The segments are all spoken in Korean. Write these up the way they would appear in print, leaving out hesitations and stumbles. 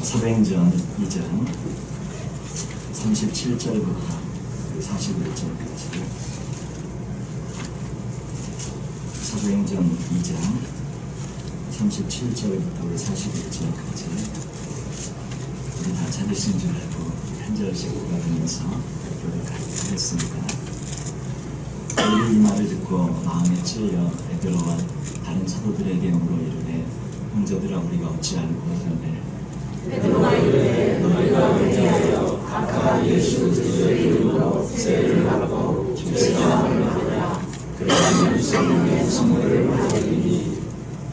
사도행전 2장 37절부터 41절까지, 사도행전 2장 37절부터 41절까지 우리 다 찾으신 줄 알고 한 절씩 오가면서 교독하기로 했습니다. 우리 이 말을 듣고 마음에 찔려 베드로와 다른 사도들에게 물어 이르되, 형제들아, 우리가 어찌 알고 하려네. 베드로가 이르되, 너희가 회개하여 각각 예수 그리스도의 이름으로 세례를 받고 죄사함을 받으라. 그러면 성령의 선물을 받으리니.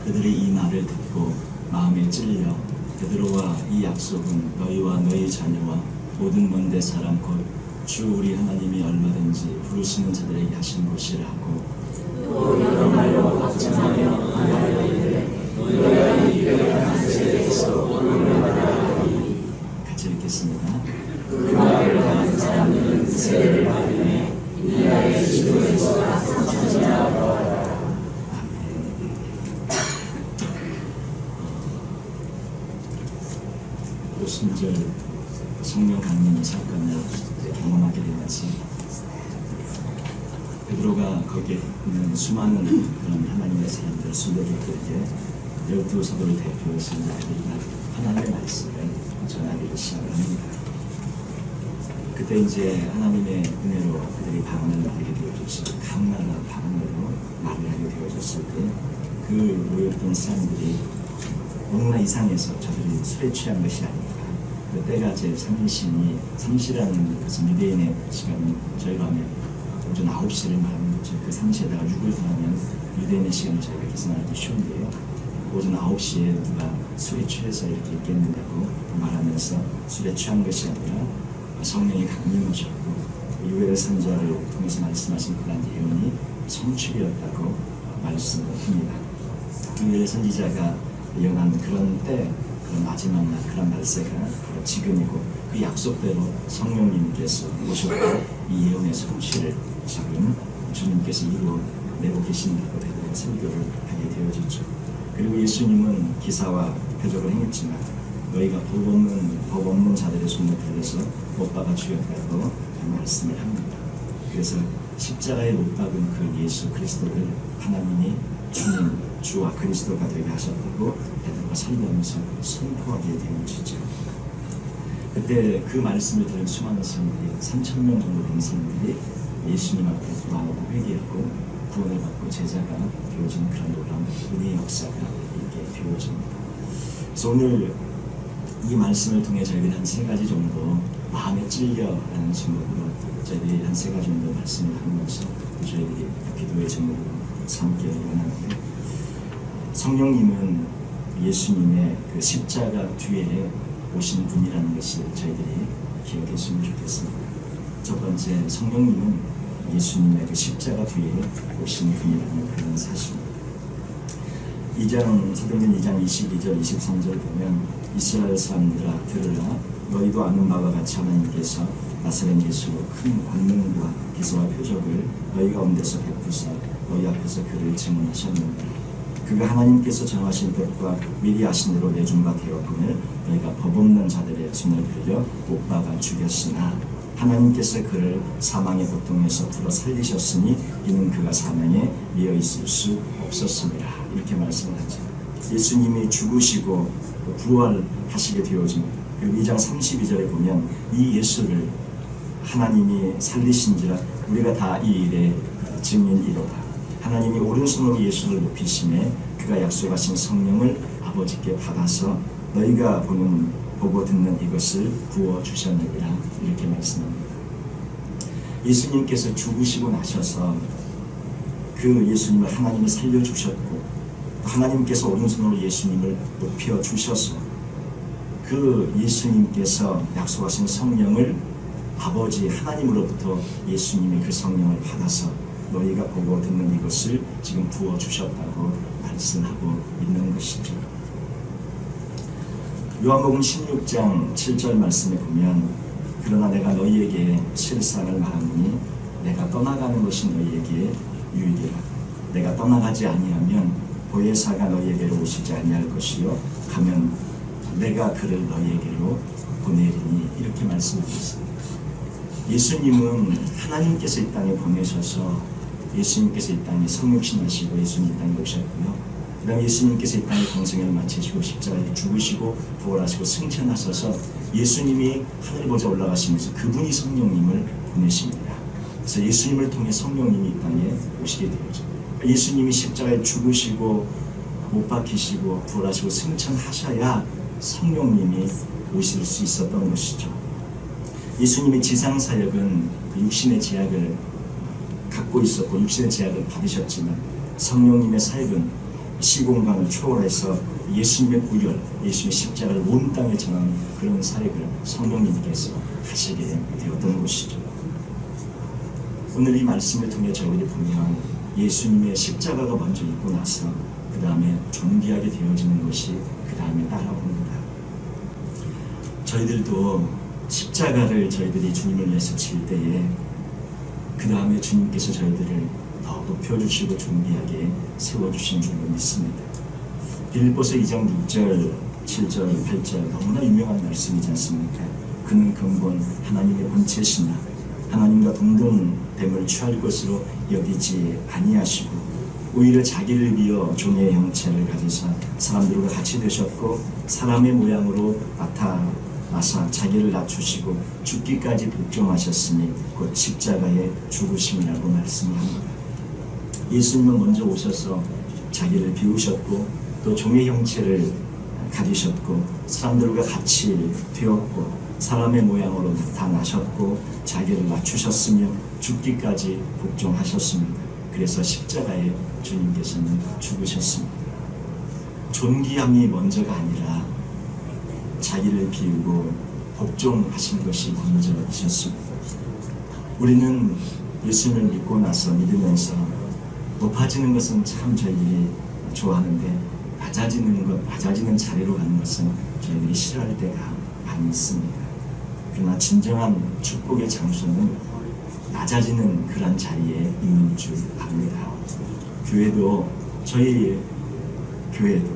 그들이 이 말을 듣고 마음에 찔려 베드로와 이 약속은 너희와 너희 자녀와 모든 먼데 사람 곧 주 우리 하나님이 얼마든지 부르시는 자들에게 하신 것이라 하고, 또 여러 말로 확증하며 하나여 이르되, 너희가 이 유명한 세례에서 복음을 받으라 하니. 같이 읽겠습니다. 그 말을 받은 사람들은 세례를 받으며 이 나라의 지도에서 삼천지나 더하더라. 오순절 성령 강림 사건을 경험하게 되면서 베드로가 거기에 있는 수많은 그런 하나님의 사람들, 순례객들에게 12사도를 대표해서 하나님의 말씀을 전하기를 시작을 합니다. 그때 이제 하나님의 은혜로 그들이 방언을 하게 되어졌을 때, 각 나라 방언으로 말을 하게 되어졌을 때, 그 모였던 사람들이 너무나 이상해서 저들이 술에 취한 것이 아닌가, 그 때가 제 삼시라는 것은 유대인의 시간은 저희가 하면 오전 9시를 말하는 거죠. 그 삼시에다가 6을 더하면 유대인의 시간을 저희가 계산하기 쉬운데요. 오전 9시에 누가 술에 취해서 이렇게 있겠는가고 말하면서 술에 취한 것이 아니라 성령이 강림하셨고 유엘 선자를 통해서 말씀하신 그런 예언이 성취되었다고 말씀을 합니다. 유엘 선지자가 예언한 그런 때, 그런 마지막 날, 그런 날새가 바로 지금이고, 그 약속대로 성령님께서 오셨고 이 예언의 성취를 지금 주님께서 이루어내고 계신다고 베드로가 설교를 하게 되어졌죠. 그리고 예수님은 기사와 표적을 행했지만 너희가 법 없는 자들의 손에 들려서 못 박아 죽였다고 말씀을 합니다. 그래서 십자가에 못 박은 그 예수 그리스도를 하나님이 주님, 주와 그리스도가 되게 하셨다고 베드로가 설교하면서 선포하게 되어지죠. 그때 그 말씀을 들은 수많은 사람들이, 3,000명 정도 된 사람들이 예수님 앞에 나오고 회개하고 구원을 받고 제자가 되어지는 그런 놀라운 은혜의 역사가 이렇게 되어집니다. 그래서 오늘 이 말씀을 통해 저희들이 한 3가지 정도, 마음에 찔려라는 제목으로 저희들이 한 3가지 정도 말씀을 하면서 저희들이 기도의 제목으로 삼기를 원하는데, 성령님은 예수님의 그 십자가 뒤에 오신 분이라는 것을 저희들이 기억했으면 좋겠습니다. 첫 번째, 성령님은 예수님의 그 십자가 뒤에 오신 분이라는 그런 사실입니다. 사도행전 2장 22절 23절 보면, 이스라엘 사람들아 들으라, 너희도 아는 바와 같이 하나님께서 나사렛 예수로 큰 권능과 기사와 표적을 너희 가운데서 베푸사 너희 앞에서 그를 증언하셨느니라. 그가 하나님께서 정하신 것과 미리 아신 대로 내준 바 되었거늘 너희가 법 없는 자들의 손을 빌려 못 박아 죽였으나 하나님께서 그를 사망의 고통에서 풀어 살리셨으니 이는 그가 사망에 미어 있을 수 없었습니다. 이렇게 말씀을 하죠. 예수님이 죽으시고 부활하시게 되어집니다. 그리고 2장 32절에 보면 이 예수를 하나님이 살리신지라 우리가 다 이 일의 증인이로다. 하나님이 오른손으로 예수를 높이심에 그가 약속하신 성령을 아버지께 받아서 너희가 보고 듣는 이것을 부어주셨느니라. 이렇게 말씀합니다. 예수님께서 죽으시고 나셔서 그 예수님을 하나님이 살려주셨고, 하나님께서 오른손으로 예수님을 높여주셔서 그 예수님께서 약속하신 성령을 아버지 하나님으로부터 예수님이 그 성령을 받아서 너희가 보고 듣는 이것을 지금 부어주셨다고 말씀하고 있는 것이죠. 요한복음 16장 7절 말씀에 보면, 그러나 내가 너희에게 실상을 말하노니 내가 떠나가는 것이 너희에게 유익이라. 내가 떠나가지 아니하면 보혜사가 너희에게로 오시지 아니할 것이요 가면 내가 그를 너희에게로 보내리니 이렇게 말씀하셨습니다. 예수님은 하나님께서 이 땅에 보내셔서 예수님께서 이 땅에 성육신하시고 예수님 이 땅에 오셨고요. 그 다음에 예수님께서 이 땅에 공생애를 마치시고 십자가에 죽으시고 부활하시고 승천하셔서 예수님이 하늘 보좌 올라가시면서 그분이 성령님을 보내십니다. 그래서 예수님을 통해 성령님이 이 땅에 오시게 되죠. 예수님이 십자가에 죽으시고 못 박히시고 부활하시고 승천하셔야 성령님이 오실 수 있었던 것이죠. 예수님의 지상사역은 그 육신의 제약을 갖고 있었고 육신의 제약을 받으셨지만 성령님의 사역은 시공간을 초월해서 예수님의 구별, 예수님의 십자가를 온 땅에 전하는 그런 사역을 성령님께서 하시게 되었던 것이죠. 오늘 이 말씀을 통해 저희들이 보면 예수님의 십자가가 먼저 있고 나서 그 다음에 존귀하게 되어지는 것이 그 다음에 따라옵니다. 저희들도 십자가를 저희들이 주님을 위해서 칠 때에 그 다음에 주님께서 저희들을 더 높여주시고 존귀하게 세워주신 줄로 믿습니다. 빌립보서 2장 6절, 7절, 8절 너무나 유명한 말씀이지 않습니까? 그는 근본 하나님의 본체시나 하나님과 동등됨을 취할 것으로 여기지 아니하시고 오히려 자기를 비어 종의 형체를 가지사 사람들과 같이 되셨고 사람의 모양으로 나타나사 자기를 낮추시고 죽기까지 복종하셨으니 곧 십자가에 죽으심이라고 말씀합니다. 예수님은 먼저 오셔서 자기를 비우셨고 또 종의 형체를 가지셨고 사람들과 같이 되었고 사람의 모양으로 나타나셨고 자기를 낮추셨으며 죽기까지 복종하셨습니다. 그래서 십자가에 주님께서는 죽으셨습니다. 존귀함이 먼저가 아니라 자기를 비우고 복종하신 것이 먼저이셨습니다. 우리는 예수님을 믿고 나서 믿으면서 높아지는 것은 참 저희들이 좋아하는데 낮아지는 자리로 가는 것은 저희들이 싫어할 때가 많이 있습니다. 그러나 진정한 축복의 장소는 낮아지는 그런 자리에 있는 줄 압니다. 저희 교회도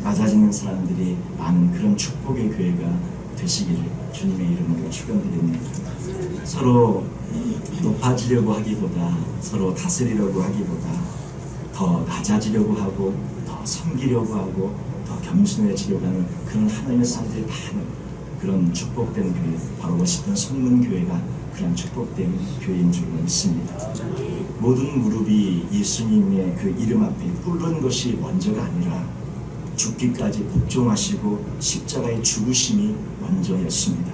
낮아지는 사람들이 많은 그런 축복의 교회가 되시기를 주님의 이름으로 축원드립니다. 서로 높아지려고 하기보다 서로 다스리려고 하기보다 더 낮아지려고 하고 더 섬기려고 하고 더 겸손해지려고 하는 그런 하나님의 사람들이 많은 그런 축복된 교회, 바로 워시턴 성문교회가 그런 축복된 교회인 줄로 믿습니다. 모든 무릎이 예수님의 그 이름 앞에 꿇는 것이 먼저가 아니라 죽기까지 복종하시고 십자가의 죽으심이 먼저였습니다.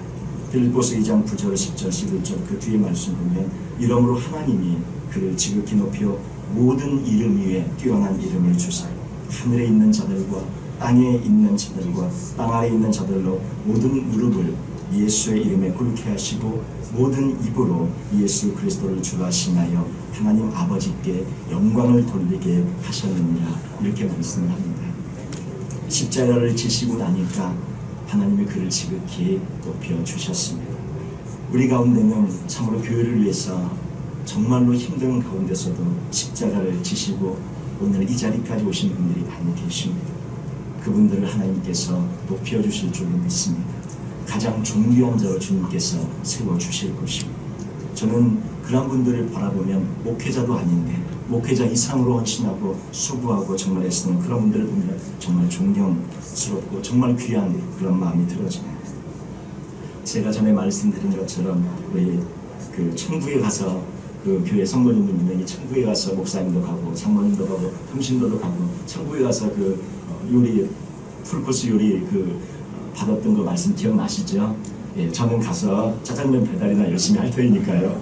빌립보서 2장 9절, 10절, 11절 그 뒤에 말씀 보면 이러므로 하나님이 그를 지극히 높여 모든 이름 위에 뛰어난 이름을 주사 하늘에 있는 자들과 땅에 있는 자들과 땅 아래에 있는 자들로 모든 무릎을 예수의 이름에 꿇게 하시고 모든 입으로 예수 그리스도를 주라 싱하여 하나님 아버지께 영광을 돌리게 하셨느니라 이렇게 말씀을 합니다. 십자가를 지시고 나니까 하나님의 그를 지극히 높여주셨습니다. 우리 가운데는 참으로 교회를 위해서 정말로 힘든 가운데서도 십자가를 지시고 오늘 이 자리까지 오신 분들이 많이 계십니다. 그분들을 하나님께서 높여주실 줄로 믿습니다. 가장 존귀한 자로 주님께서 세워주실 것입니다. 저는 그런 분들을 바라보면 목회자도 아닌데 목회자 이상으로 헌신하고 수고하고 정말 애쓰는 그런 분들을 보면 정말 존경스럽고 정말 귀한 그런 마음이 들어집니다. 제가 전에 말씀드린 것처럼 우리 그 천국에 가서 그 교회 성도님들 분명히 천국에 가서 목사님도 가고 장로님도 가고 통신도도 가고 천국에 가서 그 요리 풀코스 요리 그 받았던 거 말씀 기억나시죠? 예, 저는 가서 짜장면 배달이나 열심히 할 터이니까요.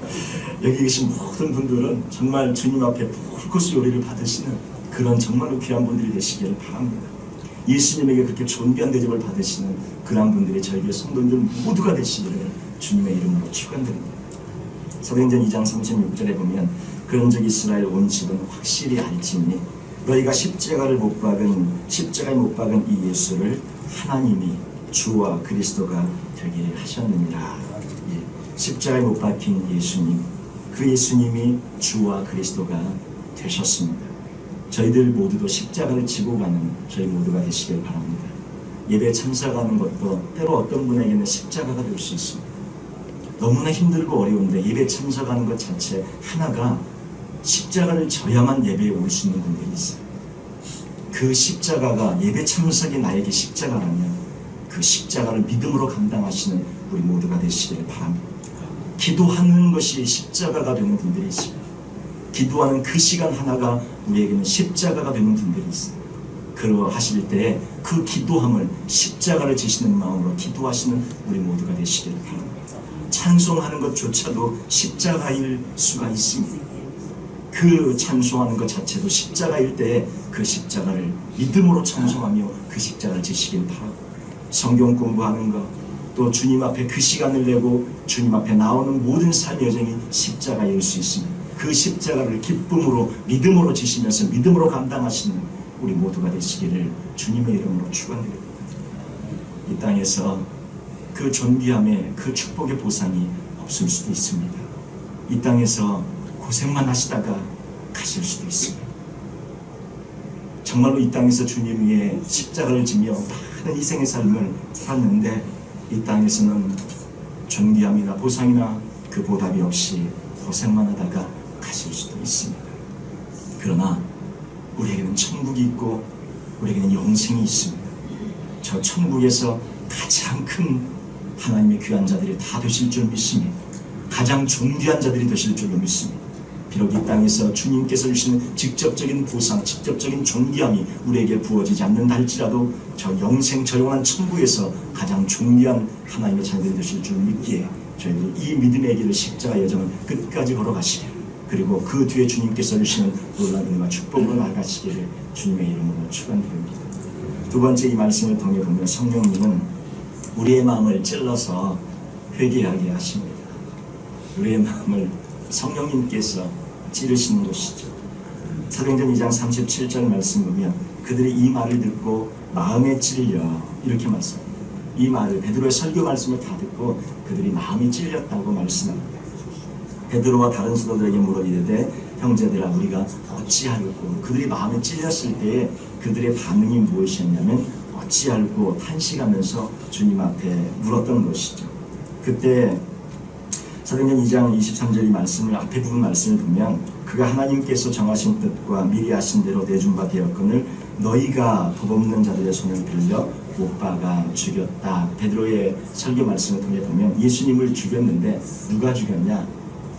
여기 계신 모든 분들은 정말 주님 앞에 풀코스 요리를 받으시는 그런 정말로 귀한 분들이 되시기를 바랍니다. 예수님에게 그렇게 존귀한 대접을 받으시는 그런 분들이 저희의 성도님들 모두가 되시기를 주님의 이름으로 축원드립니다. 사도행전 2장 36절에 보면 그런즉 이스라엘 온 집은 확실히 알지니 너희가 십자가에 못 박은 이 예수를 하나님이 주와 그리스도가 되게 하셨느니라. 예, 십자가에 못 박힌 예수님, 그 예수님이 주와 그리스도가 되셨습니다. 저희들 모두도 십자가를 지고 가는 저희 모두가 되시길 바랍니다. 예배 참석하는 것도 때로 어떤 분에게는 십자가가 될 수 있습니다. 너무나 힘들고 어려운데 예배 참석하는 것 자체 하나가 십자가를 져야만 예배에 올 수 있는 분들이 있어요. 그 십자가가 예배 참석이 나에게 십자가라면 그 십자가를 믿음으로 감당하시는 우리 모두가 되시기를 바랍니다. 기도하는 것이 십자가가 되는 분들이 있습니다. 기도하는 그 시간 하나가 우리에게는 십자가가 되는 분들이 있어요. 그러하실 때 그 기도함을 십자가를 지시는 마음으로 기도하시는 우리 모두가 되시기를 바랍니다. 찬송하는 것조차도 십자가일 수가 있습니다. 그 찬송하는 것 자체도 십자가일 때 그 십자가를 믿음으로 찬송하며 그 십자가를 지시길 바라고, 성경 공부하는 것, 또 주님 앞에 그 시간을 내고 주님 앞에 나오는 모든 삶의 여정이 십자가일 수 있습니다. 그 십자가를 기쁨으로 믿음으로 지시면서 믿음으로 감당하시는 우리 모두가 되시기를 주님의 이름으로 축원드립니다. 이 땅에서 그 존귀함의 그 축복의 보상이 없을 수도 있습니다. 이 땅에서 고생만 하시다가 가실 수도 있습니다. 정말로 이 땅에서 주님 위에 십자가를 지며 많은 희생의 삶을 살았는데 이 땅에서는 존귀함이나 보상이나 그 보답이 없이 고생만 하다가 가실 수도 있습니다. 그러나 우리에게는 천국이 있고 우리에게는 영생이 있습니다. 저 천국에서 가장 큰 하나님의 귀한 자들이 다 되실 줄 믿습니다. 가장 존귀한 자들이 되실 줄로 믿습니다. 비록 이 땅에서 주님께서 주시는 직접적인 보상, 직접적인 존귀함이 우리에게 부어지지 않는다 할지라도 저 영생, 저 영원한 천국에서 가장 존귀한 하나님의 자녀들이 되실 줄 믿기에 저희들이 이 믿음의 길을 십자가 여정을 끝까지 걸어가시길, 그리고 그 뒤에 주님께서 주시는 놀라운 은혜와 축복으로 나아가시기를 주님의 이름으로 축원드립니다. 두 번째, 이 말씀을 통해 보면 성령님은 우리의 마음을 찔러서 회개하게 하십니다. 우리의 마음을 성령님께서 찌르시는 것이죠. 사도행전 2장 37절 말씀 보면 그들이 이 말을 듣고 마음에 찔려, 이렇게 말씀합니다. 이 말을, 베드로의 설교 말씀을 다 듣고 그들이 마음이 찔렸다고 말씀합니다. 베드로와 다른 사도들에게 물어 이르되 형제들아 우리가 어찌할꼬, 그들이 마음에 찔렸을 때에 그들의 반응이 무엇이었냐면 어찌할꼬 탄식하면서 주님 앞에 물었던 것이죠. 그때 사도행전 2장 23절 이 말씀을, 앞에 부분 말씀을 보면 그가 하나님께서 정하신 뜻과 미리 하신 대로 내준 바 되었거늘 너희가 법없는 자들의 손을 빌려 못 박아 죽였다. 베드로의 설교 말씀을 통해 보면 예수님을 죽였는데 누가 죽였냐?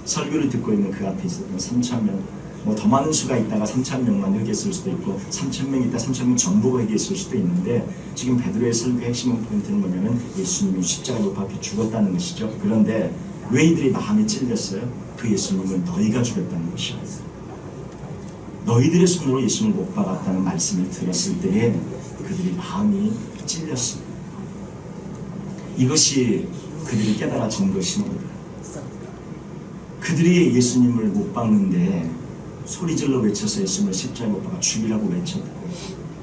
설교를 듣고 있는 그 앞에 있었던 3,000명, 뭐 더 많은 수가 있다가 3,000명만 회개했을 수도 있고 3,000명 있다 3,000명 전부가 회개했을 수도 있는데, 지금 베드로의 설교의 핵심 포인트는 뭐냐면 예수님이 십자가에 못 박혀 죽었다는 것이죠. 그런데 왜 이들이 마음이 찔렸어요? 그 예수님을 너희가 죽였다는 것입니다. 너희들의 손으로 예수님을 못 박았다는 말씀을 들었을 때에 그들이 마음이 찔렸습니다. 이것이 그들이 깨달아진 것입니다. 그들이 예수님을 못 박는데 소리질러 외쳐서 예수님을 십자가에 못 박아 죽이라고 외쳤고,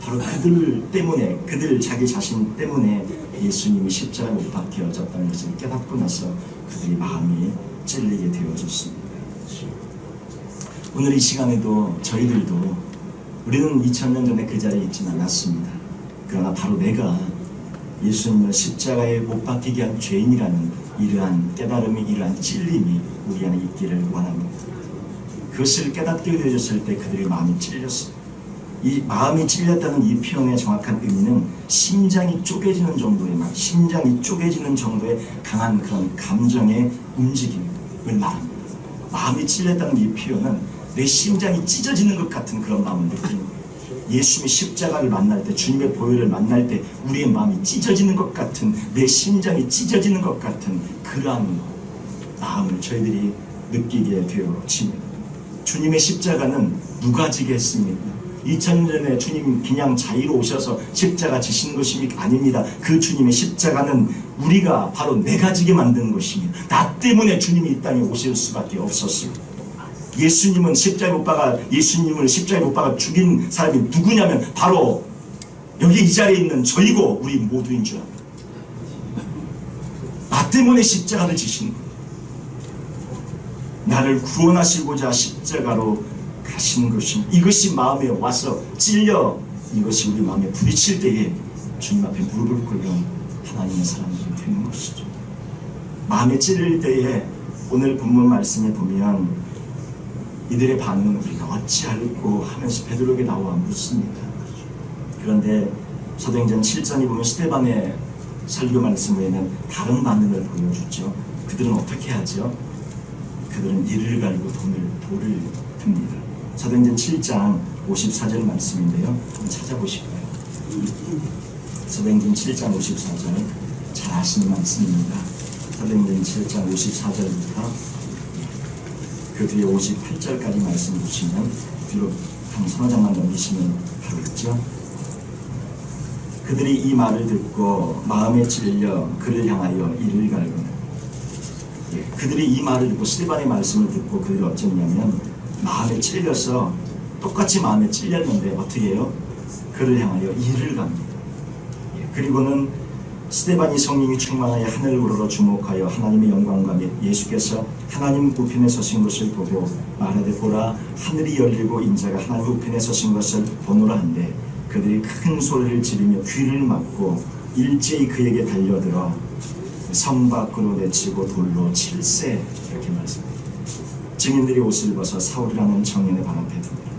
바로 그들 때문에, 그들 자기 자신 때문에 예수님이 십자가에 못 박혀졌다는 것을 깨닫고 나서 그들이 마음이 찔리게 되어졌습니다. 오늘 이 시간에도 저희들도 우리는 2000년 전에 그 자리에 있지는 않았습니다. 그러나 바로 내가 예수님을 십자가에 못 박히게 한 죄인이라는 이러한 깨달음이, 이러한 찔림이 우리 안에 있기를 원합니다. 그것을 깨닫게 되어졌을 때 그들의 마음이 찔렸습니다. 이 마음이 찔렸다는 이 표현의 정확한 의미는 심장이 쪼개지는 정도의, 심장이 쪼개지는 정도의 강한 그런 감정의 움직임을 말합니다. 마음이 찔렸다는 이 표현은 내 심장이 찢어지는 것 같은 그런 마음을 느끼는 거예요. 예수님의 십자가를 만날 때, 주님의 보혈을 만날 때 우리의 마음이 찢어지는 것 같은, 내 심장이 찢어지는 것 같은 그러한 마음을 저희들이 느끼게 되어집니다. 주님의 십자가는 누가 지게 했습니까? 2000년 전에 주님 그냥 자유로 오셔서 십자가 지신 것이 아닙니다. 그 주님의 십자가는 우리가, 바로 내가 지게 만드는 것입니다. 나 때문에 주님이 이 땅에 오실 수밖에 없었습니다. 예수님은 십자가에 못 박아, 예수님을 십자가에 못 박아 죽인 사람이 누구냐면 바로 여기 이 자리에 있는 저이고 우리 모두인 줄 압니다. 나 때문에 십자가를 지신 거예요. 나를 구원하시고자 십자가로 가신 것입니다. 이것이 마음에 와서 찔려, 이것이 우리 마음에 부딪힐 때에 주님 앞에 무릎을 꿇는 하나님의 사람들이 되는 것이죠. 마음에 찔릴 때에 오늘 본문 말씀에 보면 이들의 반응은 우리가 어찌할꼬 하면서 베드로에게 나와 묻습니다. 그런데 사도행전 7장에 보면 스데반의 설교 말씀 외에는 다른 반응을 보여주죠. 그들은 어떻게 하죠? 그들은 이를 갈고 돌을 듭니다. 사도행전 7장 54절 말씀인데요. 한번 찾아보실까요? 사도행전 7장 54절 잘 아시는 말씀입니다. 사도행전 7장 54절부터 그 뒤에 58절까지 말씀 보시면 뒤로 한 서너 장만 넘기시면 바로 있죠. 그들이 이 말을 듣고 마음에 찔려 그를 향하여 이를 갈고는, 그들이 이 말을 듣고 스데반의 말씀을 듣고 그들이 어쩌냐면 마음에 찔려서 똑같이 마음에 찔렸는데 어떻게 해요? 그를 향하여 이를 갑니다. 그리고는 스데반이 성령이 충만하여 하늘을 우러러 주목하여 하나님의 영광과 예수께서 하나님 우편에 서신 것을 보고 말하되 보라 하늘이 열리고 인자가 하나님 우편에 서신 것을 보노라 한데 그들이 큰 소리를 지르며 귀를 막고 일제히 그에게 달려들어 성 밖으로 내치고 돌로 칠세, 이렇게 말씀합니다. 증인들이 옷을 벗어 사울이라는 청년의 발 앞에 둡니다.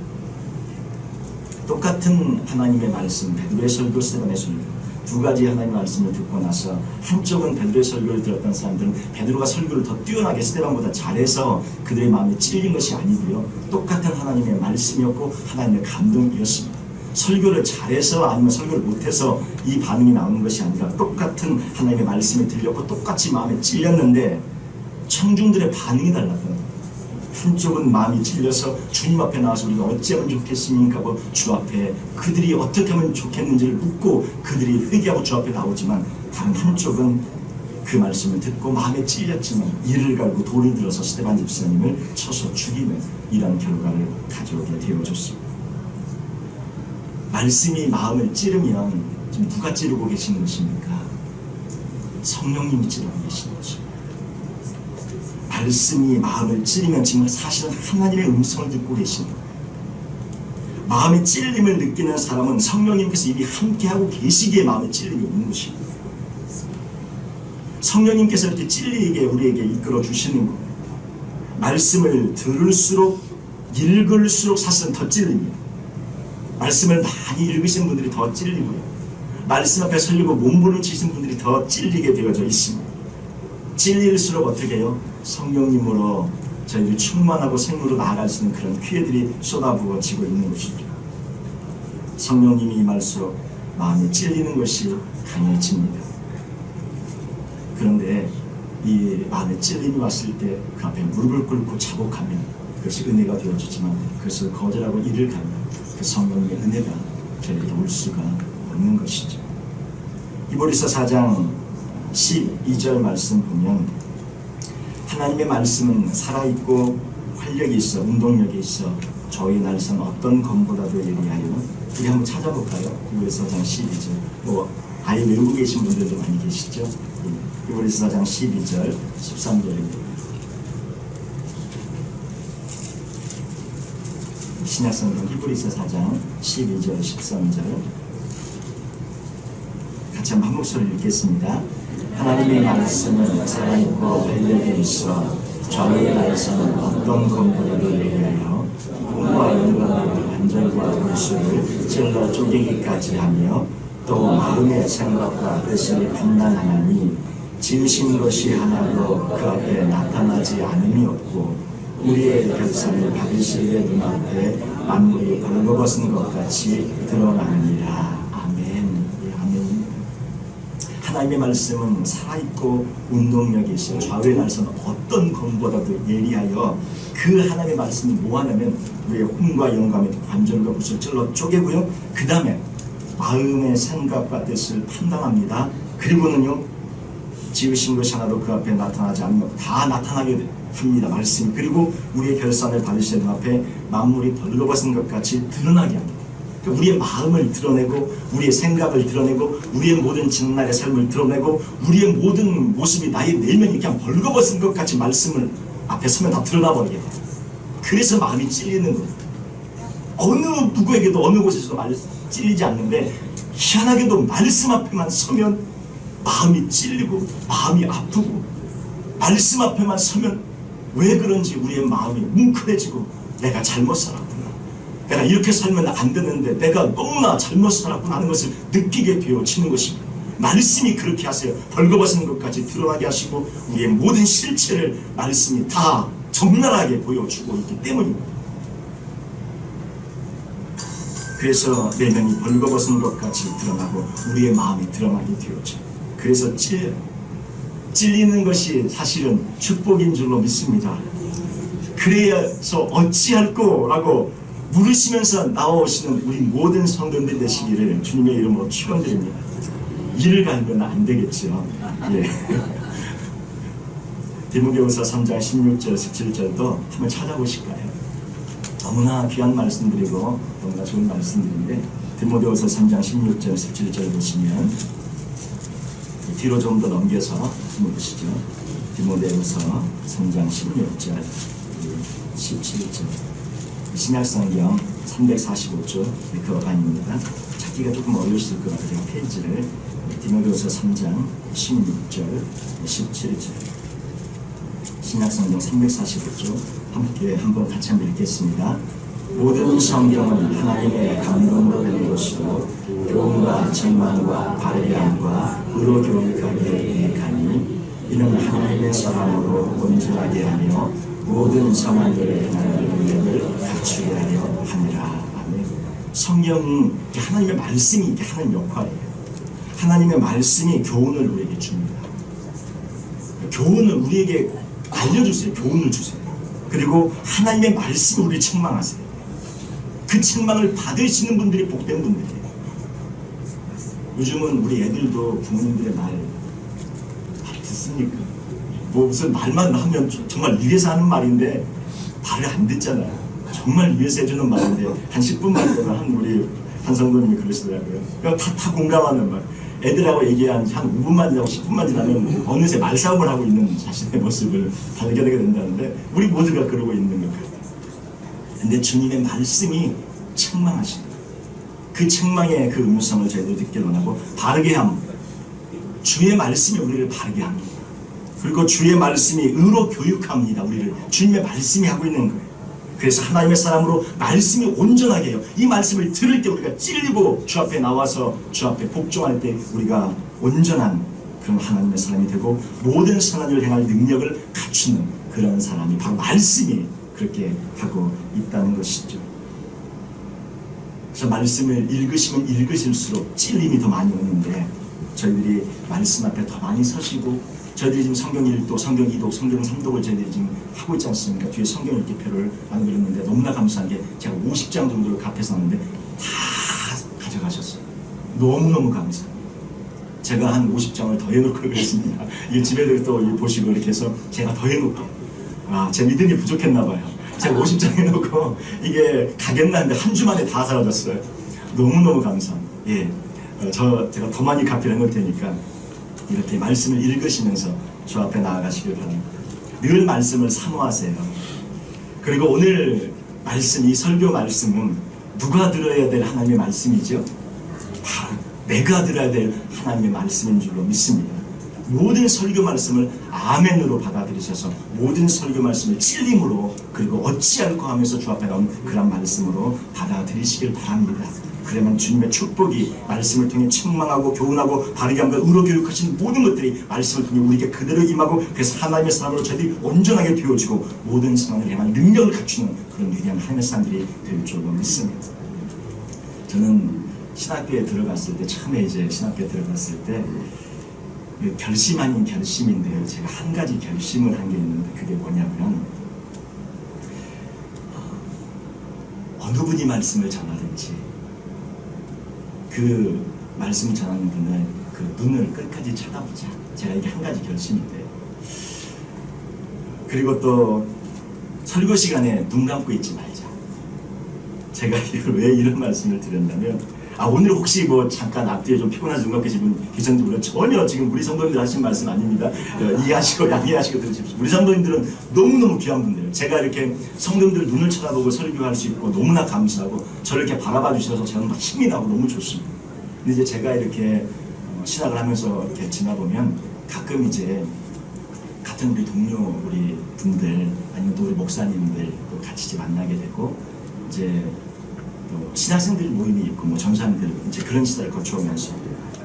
똑같은 하나님의 말씀, 베드로의 설교, 스데반의 설교, 두 가지 하나님의 말씀을 듣고 나서 한쪽은 베드로의 설교를 들었던 사람들은 베드로가 설교를 더 뛰어나게 스데반보다 잘해서 그들의 마음에 찔린 것이 아니고요, 똑같은 하나님의 말씀이었고 하나님의 감동이었습니다. 설교를 잘해서 아니면 설교를 못해서 이 반응이 나오는 것이 아니라 똑같은 하나님의 말씀이 들렸고 똑같이 마음에 찔렸는데 청중들의 반응이 달랐던 거예요. 한쪽은 마음이 찔려서 주님 앞에 나와서 우리가 어찌하면 좋겠습니까 하고 주 앞에 그들이 어떻게 하면 좋겠는지를 묻고 그들이 회개하고 주 앞에 나오지만, 다른 한쪽은 그 말씀을 듣고 마음에 찔렸지만 이를 갈고 돌을 들어서 스데반 집사님을 쳐서 죽이는 이런 결과를 가져오게 되어졌습니다. 말씀이 마음을 찌르면 지금 누가 찌르고 계시는 것입니까? 성령님이 찌르고 계시는 것입니다. 말씀이 마음을 찌르면 지금 사실은 하나님의 음성을 듣고 계시는 거예요. 마음의 찔림을 느끼는 사람은 성령님께서 이미 함께하고 계시기에 마음의 찔림이 있는 것입니다. 성령님께서 이렇게 찔리게 우리에게 이끌어 주시는 거예요. 말씀을 들을수록 읽을수록 사실은 더 찔립니다. 말씀을 많이 읽으신 분들이 더 찔리고요, 말씀 앞에 설리고 몸부림치신 분들이 더 찔리게 되어져 있습니다. 찔릴수록 어떻게 해요? 성령님으로 저희들이 충만하고 생으로 나아갈 수 있는 그런 기회들이 쏟아부어지고 있는 것이죠. 성령님이 임할수록 마음이 찔리는 것이 강해집니다. 그런데 이 마음에 찔림이 왔을 때 그 앞에 무릎을 꿇고 자복하면 그것이 은혜가 되어지지만 그것을 거절하고 이를 가면 그 성령님의 은혜가 저희에게 올 수가 없는 것이죠. 히브리서 4장 12절 말씀 보면 하나님의 말씀은 살아있고 활력이 있어 운동력이 있어 저희 날선 어떤 검보다도 예리하여, 우리 한번 찾아볼까요? 히브리서 4장 12절. 아예 외우고 계신 분들도 많이 계시죠? 히브리서 4장 12절 13절입니다. 신약성경 히브리서 4장 12절 13절 같이 한번 한 목소리를 읽겠습니다. 하나님의 말씀은 살아있고 활력이 있어 저희 날선 어떤 검보다도 예리하여 몸과 영광과 관절과 골수를 찔러 쪼개기까지 하며 또 마음의 생각과 뜻을 판단하나니 지으신 것이 하나도 그 앞에 나타나지 않음이 없고 우리의 결산을 받으실 의 눈앞에 만물이 벌거벗은 것 같이 드러나느니라. 아멘. 아멘. 하나님의 말씀은 살아있고 운동력이 있어 좌우의 날선 어떤 검보다도 예리하여, 그 하나님의 말씀이 뭐하냐면 우리의 혼과 영감의 관절과骨을 찔러 쪼개고요, 그 다음에 마음의 생각과 뜻을 판단합니다. 그리고는요, 지으신 것이 하나도 그 앞에 나타나지 않는 다 나타나게 합니다. 말씀이. 그리고 우리의 결산을 받으시는 앞에 만물이 벌거벗은 것 같이 드러나게 합니다. 그러니까 우리의 마음을 드러내고 우리의 생각을 드러내고 우리의 모든 지난날의 삶을 드러내고 우리의 모든 모습이 나의 내면이 그냥 벌거벗은 것 같이 말씀을 앞에 서면 다 드러나버리게 돼요. 그래서 마음이 찔리는 거예요. 어느 누구에게도 어느 곳에서도 찔리지 않는데 희한하게도 말씀 앞에만 서면 마음이 찔리고 마음이 아프고, 말씀 앞에만 서면 왜 그런지 우리의 마음이 뭉클해지고, 내가 잘못 살았구나, 내가 이렇게 살면 안 되는데 내가 너무나 잘못 살았구나 하는 것을 느끼게 되어지는 것입니다. 말씀이 그렇게 하세요. 벌거벗은 것까지 드러나게 하시고 우리의 모든 실체를 말씀이 다 적나라하게 보여주고 있기 때문입니다. 그래서 내면이 벌거벗은 것까지 드러나고 우리의 마음이 드러나게 되었죠. 그래서 찔리는 것이 사실은 축복인 줄로 믿습니다. 그래서 어찌할꼬 라고 물으시면서 나오시는 우리 모든 성도들 되시기를 주님의 이름으로 축원드립니다. 이를 갈면 안 되겠죠. 예. 디모데후서 3장 16절 17절도 한번 찾아보실까요? 너무나 귀한 말씀드리고 너무나 좋은 말씀들인데, 디모데후서 3장 16절 17절 보시면, 뒤로 좀 더 넘겨서 한번 보시죠. 디모데후서 3장 16절 17절 신약성경 345쪽 그 어간입니다. 찾기가 조금 어려우실 것 같아요. 페이지를 디모데후서 3장 16절 17절 신약성경 345쪽 함께 한번 같이 한번 읽겠습니다. 모든 성경은 하나님의 감동으로 된 것이고 교훈과 책망과 바르게 함과 의로 교육하기에 유익하니 이는 하나님의 사람으로 온전하게 하며 모든 성안들을 행하는 능력을 갖추게 하려 함이라. 아멘. 성경은 하나님의 말씀이 이렇게 하는 역할이에요. 하나님의 말씀이 교훈을 우리에게 줍니다. 교훈을 우리에게 알려주세요. 교훈을 주세요. 그리고 하나님의 말씀이 우리를 책망하세요. 그 책망을 받으시는 분들이 복된 분들이에요. 요즘은 우리 애들도 부모님들의 말 듣습니까? 뭐 무슨 말만 하면 정말 위에서 하는 말인데 말을 안 듣잖아요. 정말 위에서 해주는 말인데 한 10분만 되면 우리 한 성도님이 그러시더라고요. 그냥 다 공감하는 말. 애들하고 얘기한 한 5분만 지나고 10분만 지나면 어느새 말싸움을 하고 있는 자신의 모습을 발견하게 된다는데, 우리 모두가 그러고 있는 것 같아요. 근데 주님의 말씀이 책망하십니다. 그 책망의 그 음성을 저희들 듣게 원하고 바르게 함. 주의 말씀이 우리를 바르게 합니다. 그리고 주의 말씀이 의로 교육합니다. 우리를 주님의 말씀이 하고 있는 거예요. 그래서 하나님의 사람으로 말씀이 온전하게 해요. 이 말씀을 들을 때 우리가 찔리고 주 앞에 나와서 주 앞에 복종할 때 우리가 온전한 그런 하나님의 사람이 되고 모든 선한 일을 행할 능력을 갖추는 그런 사람이 바로 말씀이 그렇게 하고 있다는 것이죠. 그래서 말씀을 읽으시면 읽으실수록 찔림이 더 많이 오는데, 저희들이 말씀 앞에 더 많이 서시고, 저희들이 지금 성경 1독, 성경 2독, 성경 3독을 저희들이 지금 하고 있지 않습니까? 뒤에 성경 읽기표를 만들었는데 너무나 감사한 게 제가 50장 정도를 값해서 놨는데 다 가져가셨어요. 너무너무 감사해요. 제가 한 50장을 더 해놓고 그랬습니다. 이게 집에 또 보시고 이렇게 해서 제가 더 해놓고, 제 믿음이 부족했나 봐요. 제가 50장 해놓고 이게 가겠나 했는데 한 주 만에 다 사라졌어요. 너무너무 감사합니다. 예. 제가 더 많이 카피를 해놓을 테니까 이렇게 말씀을 읽으시면서 주 앞에 나아가시길 바랍니다. 늘 말씀을 사모하세요. 그리고 오늘 말씀, 이 설교 말씀은 누가 들어야 될 하나님의 말씀이죠? 바로 내가 들어야 될 하나님의 말씀인 줄로 믿습니다. 모든 설교 말씀을 아멘으로 받아들이셔서 모든 설교 말씀을 찔림으로, 그리고 어찌할꼬 하면서 주 앞에 나온 그런 말씀으로 받아들이시길 바랍니다. 그러면 주님의 축복이 말씀을 통해 책망하고 교훈하고 바르게 함과 의로 교육하신 모든 것들이 말씀을 통해 우리에게 그대로 임하고, 그래서 하나님의 사람으로 저희들이 온전하게 되어지고 모든 선을 행할 능력을 갖추는 그런 위대한 하나님의 사람들이 될 줄로 믿습니다. 저는 신학교에 들어갔을 때, 처음에 이제 신학교에 들어갔을 때 결심 아닌 결심인데요. 제가 한 가지 결심을 한 게 있는데, 그게 뭐냐면 어느 분이 말씀을 전하든지 그 말씀 전하는 분을 그 눈을 끝까지 쳐다보자. 제가 이게 한 가지 결심인데, 그리고 또 설교 시간에 눈 감고 있지 말자. 제가 이걸 왜 이런 말씀을 드렸냐면, 오늘 혹시 뭐 잠깐 앞뒤에 좀 피곤하신 분 계셨는지 몰라요. 전혀 지금 우리 성도님들 하신 말씀 아닙니다. 이해하시고 양해하시고 들으십시오. 우리 성도님들은 너무너무 귀한 분들이에요. 제가 이렇게 성도님들 눈을 쳐다보고 설교할 수 있고 너무나 감사하고 저를 이렇게 바라봐 주셔서 저는 막 힘이 나고 너무 좋습니다. 근데 이제 제가 이렇게 신학을 하면서 이렇게 지나보면 가끔 이제 같은 우리 동료 우리 분들 아니면 또 우리 목사님들 또 같이 이제 만나게 되고 이제 또 신학생들 모임이 있고 뭐 전사님들 이제 그런 시대를 거쳐오면서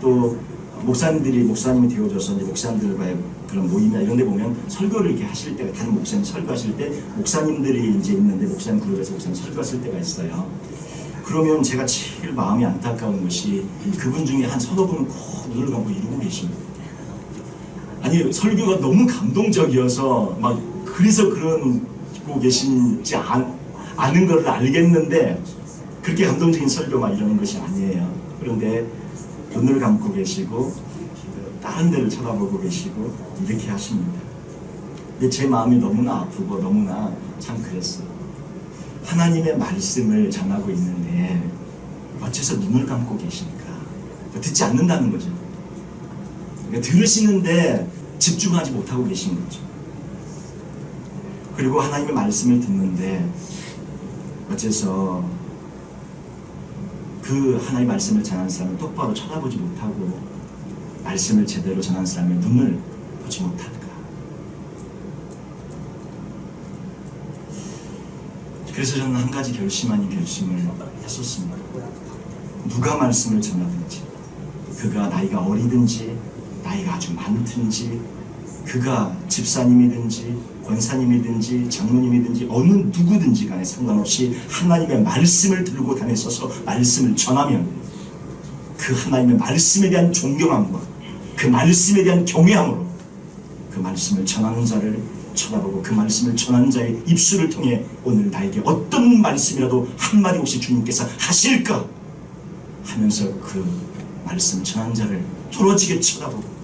또 목사님이 되어줘서 이제 목사님들과의 그런 모임이나 이런 데 보면 설교를 이렇게 하실 때가 다른 목사님 설교하실 때 목사님들이 이제 있는데 목사님 그룹에서 목사님 설교하실 때가 있어요. 그러면 제가 제일 마음이 안타까운 것이 그분 중에 한 서너 분은 꼭 눈을 감고 이러고 계십니다. 아니 설교가 너무 감동적이어서 막 그래서 그러고 계신지 아는 걸 알겠는데 그렇게 감동적인 설교 막 이러는 것이 아니에요. 그런데 눈을 감고 계시고 다른 데를 쳐다보고 계시고 이렇게 하십니다. 근데 제 마음이 너무나 아프고 너무나 참 그랬어요. 하나님의 말씀을 전하고 있는데 어째서 눈을 감고 계십니까? 듣지 않는다는 거죠. 그러니까 들으시는데 집중하지 못하고 계신 거죠. 그리고 하나님의 말씀을 듣는데 어째서 그 하나님의 말씀을 전하는 사람을 똑바로 쳐다보지 못하고 말씀을 제대로 전하는 사람의 눈을 보지 못할까? 그래서 저는 한 가지 결심 아닌 결심을 했었습니다. 누가 말씀을 전하든지 그가 나이가 어리든지 나이가 아주 많든지 그가 집사님이든지 권사님이든지 장로님이든지 어느 누구든지 간에 상관없이 하나님의 말씀을 들고 다니셔서 말씀을 전하면 그 하나님의 말씀에 대한 존경함과 그 말씀에 대한 경외함으로 그 말씀을 전하는 자를 쳐다보고 그 말씀을 전하는 자의 입술을 통해 오늘 나에게 어떤 말씀이라도 한마디 혹시 주님께서 하실까 하면서 그 말씀 전하는 자를 뚫어지게 쳐다보고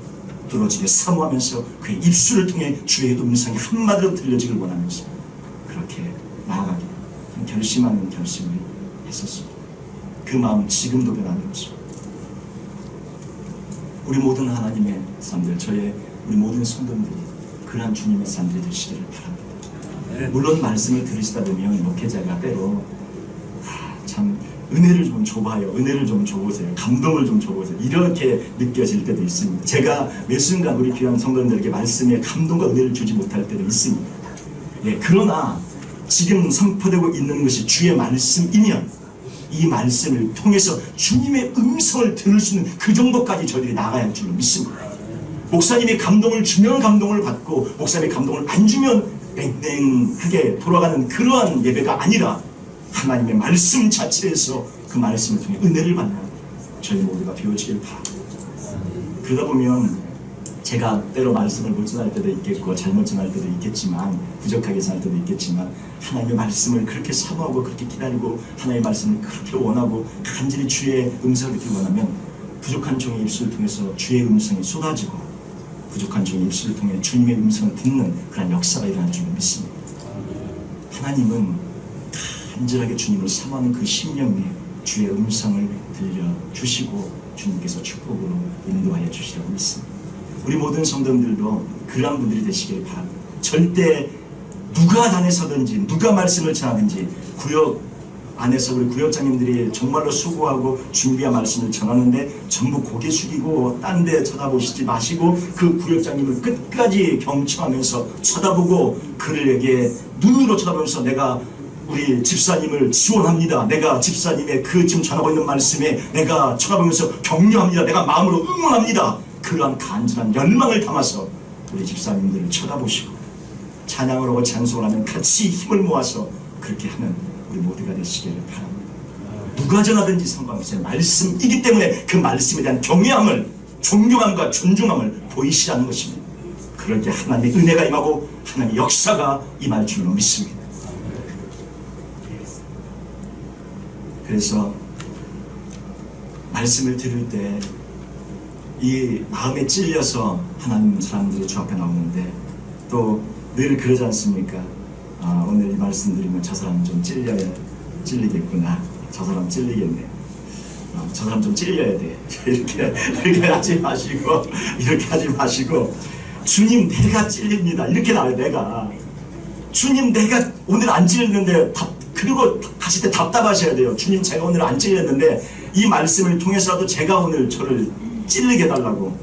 뚫어지게 사모하면서 그의 입술을 통해 주의 음성이 한마디로 들려지길 원하면서 그렇게 나아가게 결심하는 결심을 했었습니다. 그 마음 지금도 변함이 없습니다. 우리 모든 하나님의 사람들, 우리 모든 성도님들이 그러한 주님의 사람들이 되시기를 바랍니다. 물론 말씀을 들으시다 보면 목회자가 때로 참 은혜를 좀 줘봐요. 은혜를 좀 줘보세요. 감동을 좀 줘보세요. 이렇게 느껴질 때도 있습니다. 제가 매 순간 우리 귀한 성도님들에게 말씀에 감동과 은혜를 주지 못할 때도 있습니다. 예, 그러나 지금 선포되고 있는 것이 주의 말씀이면 이 말씀을 통해서 주님의 음성을 들을 수 있는 그 정도까지 저희들이 나가야 할 줄로 믿습니다. 목사님이 감동을 주면 감동을 받고 목사님이 감동을 안 주면 땡땡하게 돌아가는 그러한 예배가 아니라 하나님의 말씀 자체에서 그 말씀을 통해 은혜를 받는 저희 모두가 되어지길 바랍니다. 그러다 보면 제가 때로 말씀을 못 전할 때도 있겠고 잘못 전할 때도 있겠지만 부족하게 전할 때도 있겠지만 하나님의 말씀을 그렇게 사모하고 그렇게 기다리고 하나님의 말씀을 그렇게 원하고 간절히 주의 음성을 듣기 원하면 부족한 종의 입술을 통해서 주의 음성이 쏟아지고 부족한 종의 입술을 통해 주님의 음성을 듣는 그런 역사가 일어날 줄 믿습니다. 하나님은 간절하게 주님을 사모하는 그 심령에 주의 음성을 들려주시고 주님께서 축복으로 인도하여 주시라고 믿습니다. 우리 모든 성도님들도 그러한 분들이 되시길 바랍니다. 절대 누가 단에 서든지 누가 말씀을 전하든지 구역 안에서 우리 구역장님들이 정말로 수고하고 준비한 말씀을 전하는데 전부 고개 숙이고 딴 데 쳐다보시지 마시고 그 구역장님을 끝까지 경청하면서 쳐다보고 그들에게 눈으로 쳐다보면서 내가 우리 집사님을 지원합니다. 내가 집사님의 그 지금 전하고 있는 말씀에 내가 쳐다보면서 격려합니다. 내가 마음으로 응원합니다. 그러한 간절한 열망을 담아서 우리 집사님들을 쳐다보시고 찬양을 하고 찬송을 하면 같이 힘을 모아서 그렇게 하는 우리 모두가 되시기를 바랍니다. 누가 전하든지 상관없어요. 말씀이기 때문에 그 말씀에 대한 경외함을 존경함과 존중함을 보이시라는 것입니다. 그럴 때 하나님의 은혜가 임하고 하나님의 역사가 임할 줄로 믿습니다. 그래서 말씀을 들을 때 이 마음에 찔려서 하나님 사람들이 주 앞에 나오는데 또 늘 그러지 않습니까? 오늘 이 말씀 드리면 저 사람 좀 찔리겠구나. 저 사람 찔리겠네. 저 사람 좀 찔려야 돼. 이렇게 하지 마시고 이렇게 하지 마시고 주님 내가 찔립니다. 이렇게 나와요. 내가 주님 내가 오늘 안 찔렸는데 그리고 가실 때 답답하셔야 돼요. 주님 제가 오늘 안 찔렸는데 이 말씀을 통해서라도 제가 오늘 저를 찔리게 해달라고.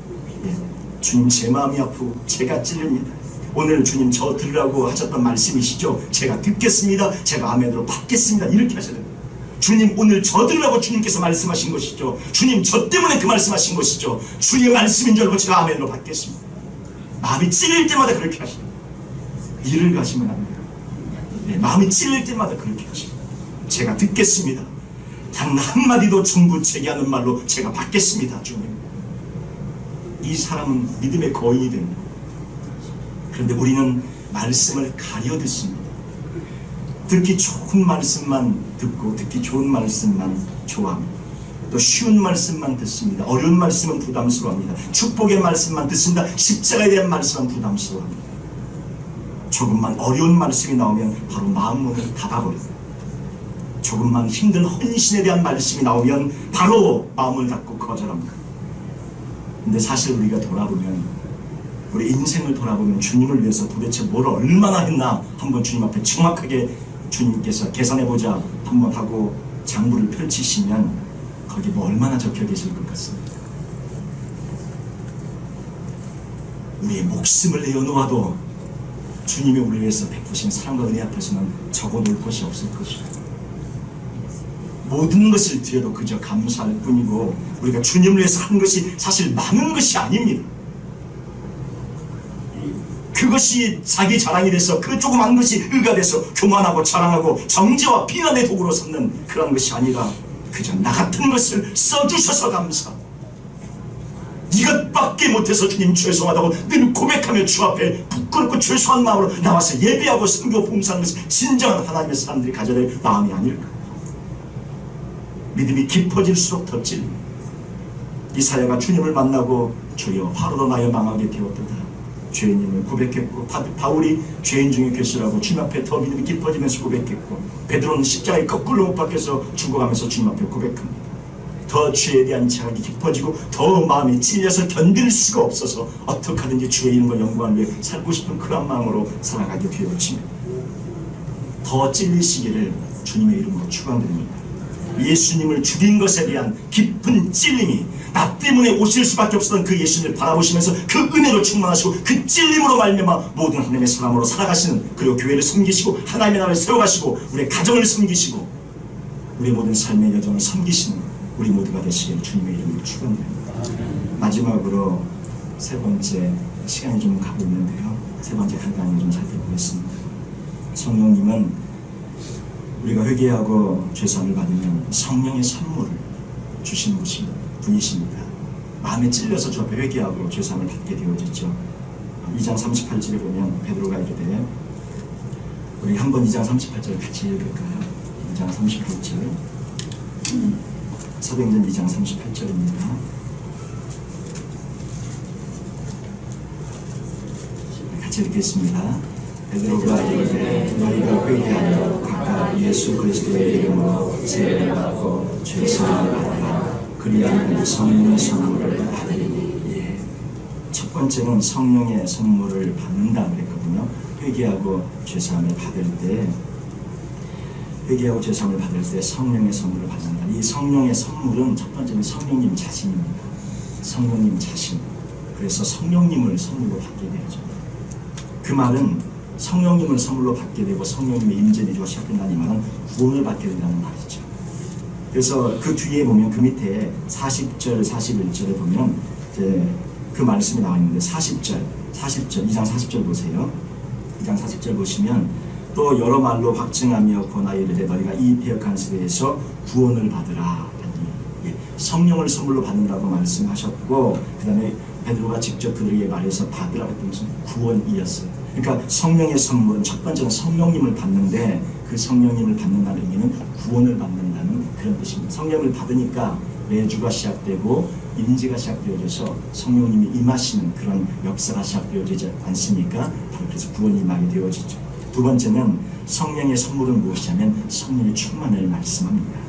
주님, 제 마음이 아프고 제가 찔립니다. 오늘 주님 저 들으라고 하셨던 말씀이시죠? 제가 듣겠습니다. 제가 아멘으로 받겠습니다. 이렇게 하셔야 됩니다. 주님, 오늘 저 들으라고 주님께서 말씀하신 것이죠. 주님, 저 때문에 그 말씀하신 것이죠. 주님의 말씀인 줄 알고 제가 아멘으로 받겠습니다. 마음이 찔릴 때마다 그렇게 하십니다. 일을 가시면 안 돼요. 마음이 찔릴 때마다 그렇게 하십니다. 제가 듣겠습니다. 단 한마디도 중부채기 하는 말로 제가 받겠습니다. 주님, 이 사람은 믿음의 거인이 됩니다. 그런데 우리는 말씀을 가려 듣습니다. 듣기 좋은 말씀만 듣고 듣기 좋은 말씀만 좋아합니다. 또 쉬운 말씀만 듣습니다. 어려운 말씀은 부담스러워합니다. 축복의 말씀만 듣습니다. 십자가에 대한 말씀은 부담스러워합니다. 조금만 어려운 말씀이 나오면 바로 마음문을 닫아버립니다. 조금만 힘든 헌신에 대한 말씀이 나오면 바로 마음을 닫고 거절합니다. 근데 사실 우리가 돌아보면, 우리 인생을 돌아보면 주님을 위해서 도대체 뭘 얼마나 했나 한번 주님 앞에 정확하게 주님께서 계산해보자 한번 하고 장부를 펼치시면 거기 뭐 얼마나 적혀 계실 것 같습니다. 우리의 목숨을 내어놓아도 주님이 우리를 위해서 베푸신 사랑과 은혜 앞에서는 적어놓을 것이 없을 것입니다. 모든 것을 드려도 그저 감사할 뿐이고, 우리가 주님을 위해서 한 것이 사실 많은 것이 아닙니다. 그것이 자기 자랑이 돼서 그 조그만 것이 의가 돼서 교만하고 자랑하고 정죄와 비난의 도구로 삼는 그런 것이 아니라 그저 나 같은 것을 써주셔서 감사, 이것밖에 못해서 주님 죄송하다고 늘 고백하며 주 앞에 부끄럽고 죄송한 마음으로 나와서 예배하고 선교 봉사하는 것이 진정한 하나님의 사람들이 가져야 될 마음이 아닐까. 믿음이 깊어질수록 더 찔립니다. 이사야가 주님을 만나고 주여 화로도 나여 망하게 되었도다 죄인임을 고백했고, 바울이 죄인 중에 계시라고 주님 앞에 더 믿음이 깊어지면서 고백했고, 베드로는 십자가에 거꾸로 못 박혀서 죽어가면서 주님 앞에 고백합니다. 더 죄에 대한 자각이 깊어지고 더 마음이 찔려서 견딜 수가 없어서 어떻게 하든지 주의 이름과 영광을 위해 살고 싶은 그런 마음으로 살아가게 되었지만, 더 찔리시기를 주님의 이름으로 축원드립니다. 예수님을 죽인 것에 대한 깊은 찔림이, 나 때문에 오실 수밖에 없었던 그 예수님을 바라보시면서 그 은혜로 충만하시고 그 찔림으로 말미암아 모든 하나님의 사람으로 살아가시는, 그리고 교회를 섬기시고 하나님의 나라를 세워가시고 우리의 가정을 섬기시고 우리의 모든 삶의 여정을 섬기시는 우리 모두가 되시길 주님의 이름으로 축원드립니다. 마지막으로 세 번째, 시간이 좀 가고 있는데요, 세 번째 간단히 좀 살펴보겠습니다. 성령님은 우리가 회개하고 죄사함을 받으면 성령의 선물을 주시는 분이십니다. 마음에 찔려서 주 앞에 회개하고 죄사함을 받게 되어졌죠. 2장 38절에 보면 베드로가 이르되, 우리 한번 2장 38절 같이 읽을까요? 2장 38절, 사도행전 2장 38절입니다. 같이 읽겠습니다. 베드로가 이르되, 너희가 회개하여 각각 예수 그리스도의 이름으로 세례를 받고 죄사함을 받으라. 그리하면 성령의 선물을 받으리니. 첫 번째는 성령의 선물을 받는다 그랬거든요. 회개하고 죄사함을 받을 때, 회개하고 죄사함을 받을 때 성령의 선물을 받는다. 이 성령의 선물은 첫 번째는 성령님 자신입니다. 성령님 자신. 그래서 성령님을 선물로 받게 되죠. 그 말은 성령님을 선물로 받게 되고 성령님의 임재내주가 시작된다는 이 말은 구원을 받게 된다는 말이죠. 그래서 그 뒤에 보면, 그 밑에 40절, 41절에 보면 이제 그 말씀이 나와 있는데, 40절, 2장 40절 보세요. 2장 40절 보시면, 또 여러 말로 확증하며 권하여 이르되 너희가 이 패역한 세대에서 구원을 받으라. 성령을 선물로 받는다고 말씀하셨고, 그 다음에 베드로가 직접 그들에게 말해서 받으라고 했던 것은 구원이었어요. 그러니까 성령의 선물은 첫 번째는 성령님을 받는데, 그 성령님을 받는다는 의미는 구원을 받는다는 그런 뜻입니다. 성령을 받으니까 내주가 시작되고 임재가 시작되어져서 성령님이 임하시는 그런 역사가 시작되어지지 않습니까? 바로 그래서 구원이 임하게 되어지죠. 두 번째는 성령의 선물은 무엇이냐면 성령의 충만을 말씀합니다.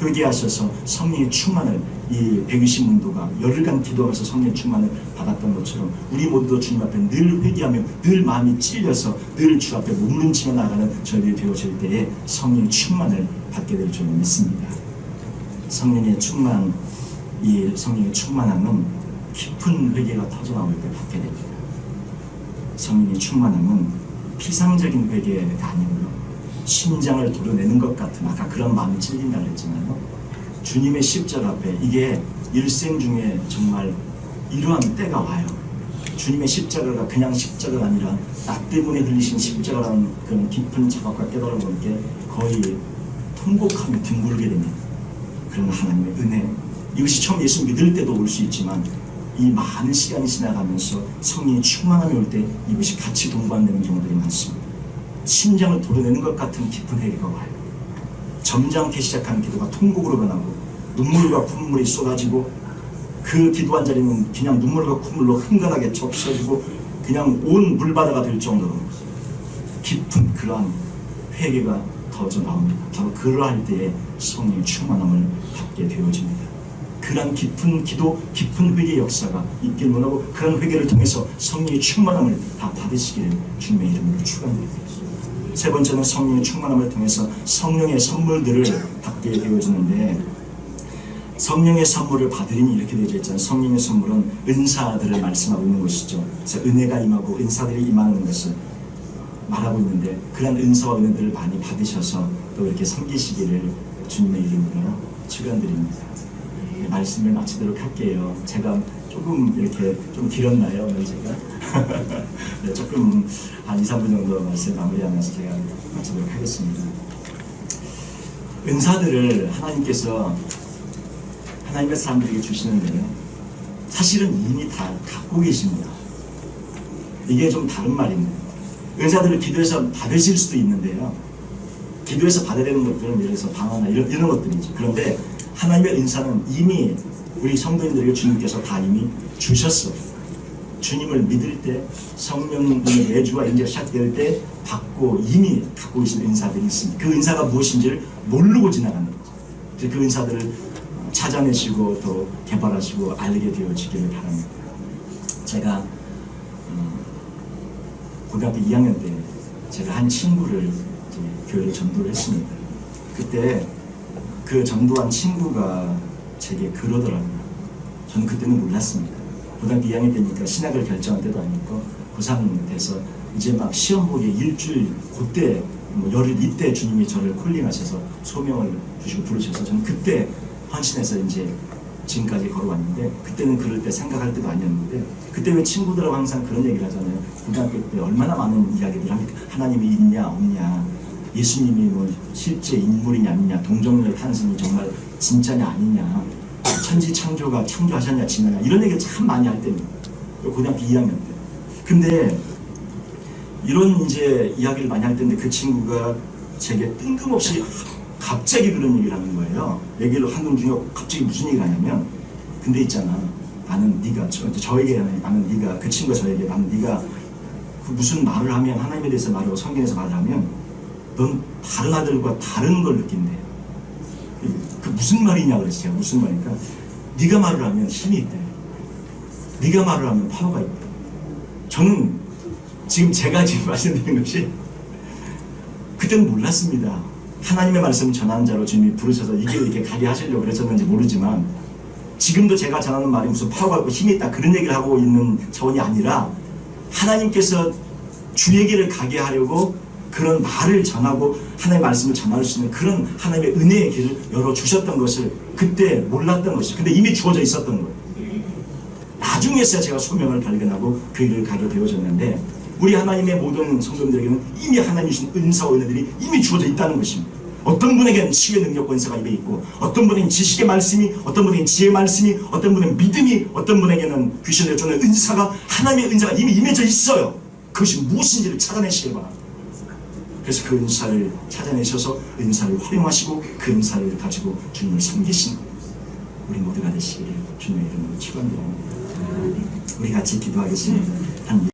회개하셔서 성령의 충만을, 이 120문도가 열흘간 기도하면서 성령의 충만을 받았던 것처럼 우리 모두도 주님 앞에 늘 회개하며 늘 마음이 찔려서 늘 주 앞에 몸부림치며 나가는 저희들이 되어질 때에 성령의 충만을 받게 될 줄로 믿습니다. 성령의 충만, 이 성령의 충만함은 깊은 회개가 터져나올 때 받게 됩니다. 성령의 충만함은 피상적인 회개가 아니고요, 심장을 도려내는 것 같은, 아까 그런 마음이 찔린다 그랬잖아요. 주님의 십자가 앞에, 이게 일생 중에 정말 이러한 때가 와요. 주님의 십자가가 그냥 십자가가 아니라 나 때문에 흘리신 십자가라는 그런 깊은 자각과 깨달음을 함께 거의 통곡하며 뒹굴게 됩니다. 그런 하나님의 은혜, 이것이 처음 예수 믿을 때도 올 수 있지만 이 많은 시간이 지나가면서 성령이 충만함이 올 때 이것이 같이 동반되는 경우들이 많습니다. 심장을 도려내는 것 같은 깊은 회개가 와요. 점잖게 시작한 기도가 통곡으로 변하고 눈물과 콧물이 쏟아지고, 그 기도한 자리는 그냥 눈물과 콧물로 흥건하게 적셔지고 그냥 온 물바다가 될 정도로 깊은 그러한 회개가 터져 나옵니다. 바로 그러할 때에 성령의 충만함을 받게 되어집니다. 그러한 깊은 기도, 깊은 회개 역사가 있길 원하고, 그런 회개를 통해서 성령의 충만함을 다 받으시기를 주님의 이름으로 축원드립니다. 세 번째는 성령의 충만함을 통해서 성령의 선물들을 받게 되어지는데, 성령의 선물을 받으리니 이렇게 되어 있잖아요. 성령의 선물은 은사들을 말씀하고 있는 것이죠. 그래서 은혜가 임하고 은사들이 임하는 것을 말하고 있는데, 그런 은사와 은혜들을 많이 받으셔서 또 이렇게 섬기시기를 주님의 이름으로 축원드립니다. 말씀을 마치도록 할게요. 제가 조금 이렇게 좀 길었나요, 오늘 제가? 네, 조금 한 2, 3분 정도 말씀 마무리하면서 제가 마치도록 하겠습니다. 은사들을 하나님께서 하나님의 사람들에게 주시는데요, 사실은 이미 다 갖고 계십니다. 이게 좀 다른 말인데, 은사들을 기도해서 받으실 수도 있는데요, 기도해서 받아야 되는 것들은 예를 들어서 방언이나 이런 것들이죠. 그런데 하나님의 은사는 이미 우리 성도님들에게 주님께서 다 이미 주셨어요. 주님을 믿을 때, 성령의 내주와 인재가 시작될 때 받고 이미 갖고 계신 은사들이 있습니다. 그 은사가 무엇인지를 모르고 지나가는 거죠. 그 은사들을 찾아내시고 또 개발하시고 알게 되어지기를 바랍니다. 제가 고등학교 2학년 때 제가 한 친구를 교회로 전도를 했습니다. 그때 그 전도한 친구가 제게 그러더라고요. 저는 그때는 몰랐습니다. 고등학교 2학년 때니까 신학을 결정할 때도 아니고 고3 돼서 이제 막 시험 보기 일주일 그때 열흘 이때 주님이 저를 콜링하셔서 소명을 주시고 부르셔서 저는 그때 헌신해서 이제 지금까지 걸어왔는데, 그때는 그럴 때 생각할 때도 아니었는데, 그때 왜 친구들하고 항상 그런 얘기를 하잖아요. 고등학교 때 얼마나 많은 이야기를 합니까? 하나님이 있냐 없냐, 예수님이 뭐 실제 인물이냐 아니냐, 동정녀의 탄생이 정말 진짜냐 아니냐, 천지 창조가 창조하셨냐 지나냐, 이런 얘기를 참 많이 할 때입니다. 고등학교 2학년 때. 근데 이런 이제 이야기를 많이 할 때인데, 그 친구가 제게 뜬금없이 갑자기 그런 얘기를 하는 거예요. 얘기를 하는 중에 갑자기 무슨 얘기를 하냐면, 근데 있잖아, 나는 네가 저에게 나는 네가, 그 친구가 저에게 나는 네가 그 무슨 말을 하면, 하나님에 대해서 말하고 성경에서 말을 하면 넌 다른 아들과 다른 걸 느낀대. 그 무슨 말이냐 그랬어요. 제가 무슨 말이니까, 네가 말을 하면 힘이 있대. 네가 말을 하면 파워가 있대. 저는 지금 제가 지금 말씀드리는 것이, 그때는 몰랐습니다. 하나님의 말씀을 전하는 자로 주님이 부르셔서 이게 이렇게 가게 하시려고 그러셨는지 모르지만, 지금도 제가 전하는 말이 무슨 파워가 있고 힘이 있다 그런 얘기를 하고 있는 차원이 아니라, 하나님께서 주에게를 가게 하려고 그런 말을 전하고 하나님의 말씀을 전할 수 있는 그런 하나님의 은혜의 길을 열어주셨던 것을 그때 몰랐던 것이, 근데 이미 주어져 있었던 거예요. 나중에서야 제가 소명을 발견하고 그 일을 가게 되어졌는데, 우리 하나님의 모든 성도님들에게는 이미 하나님 주신 은사와 은혜들이 이미 주어져 있다는 것입니다. 어떤 분에게는 치유의 능력과 은사가 입에 있고, 어떤 분에게는 지식의 말씀이, 어떤 분에게는 지혜의 말씀이, 어떤 분에게는 믿음이, 어떤 분에게는 귀신을 쫓는 은사가, 하나님의 은사가 이미 임해져 있어요. 그것이 무엇인지를 찾아내시길 바랍니다. 그래서 그 은사를 찾아내셔서 은사를 활용하시고 그 은사를 가지고 주님을 섬기신 우리 모두가 되시기를 주님의 이름으로 축원드립니다. 우리 같이 기도하겠습니다.